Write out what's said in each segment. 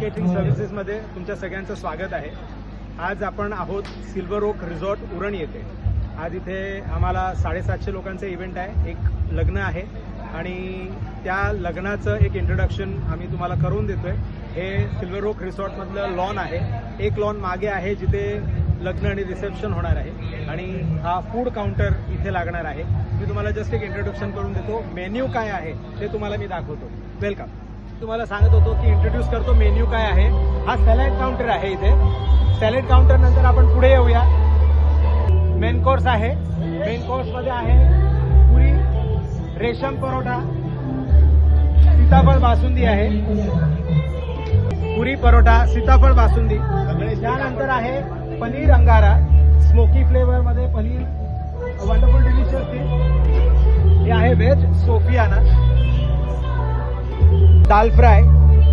Catering सर्व्हिसेसमध्ये तुमच्या सगळ्यांचं स्वागत आहे. आज आपण आहोत सिल्वर ओक रिसॉर्ट उरण येथे. आज इथे आम्हाला 750 लोकांचं इव्हेंट आहे. एक लग्न आहे आणि त्या लग्नाचं एक इंट्रोडक्शन आम्ही तुम्हाला करून देतोय. हे सिल्वर ओक रिसॉर्टमधलं लॉन आहे. एक लॉन मागे आहे जिथे लग्न आणि रिसेप्शन होणार आहे आणि हा फूड काउंटर इथे लागणार आहे. मी तुम्हाला जस्ट एक इंट्रोडक्शन करून देतो. मेन्यू काय आहे ते तुम्हाला मी दाखवतो. वेलकम. तुम्हाला सांगत होतो की इंट्रोड्यूस करतो मेन्यू काय आहे. हा सॅलड काउंटर आहे. इथे सॅलड काउंटर नंतर आपण पुढे येऊया. मेन कोर्स आहे. मेन कोर्स मध्ये आहे पुरी, रेशम परोठा, सीताफळ बासुंदी आहे. पुरी परोठा, सीताफळ बासुंदी. त्यानंतर आहे पनीर अंगारा, स्मोकी फ्लेवर मध्ये पनीर, वंडरफुल डिलिशियस डिश. हे आहे व्हेज सोफियाना. दाल फ्राय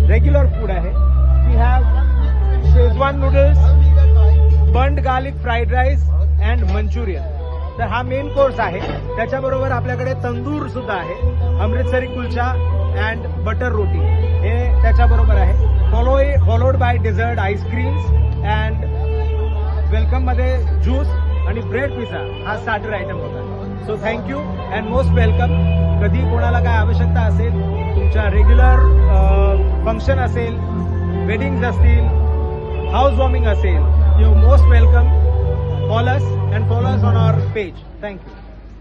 रेग्युलर फूड आहे. We have Schezwan noodles, burnt garlic fried rice and Manchurian. तर हा मेन कोर्स आहे. त्याच्याबरोबर आपल्याकडे तंदूर सुद्धा आहे. अमृतसरी कुलचा अँड बटर रोटी हे त्याच्याबरोबर आहे. Followed by dessert, ice creams and welcome मध्ये ज्यूस आणि ब्रेड पिझ्झा हा स्टार्टर आयटम होता. So thank you and most welcome. कधी कोणाला काय आवश्यकता असेल, तुमच्या रेग्युलर फंक्शन असेल, वेडिंग्स असतील, हाऊस वॉर्मिंग असेल, you most welcome. Call us and follow us on our page. Thank you.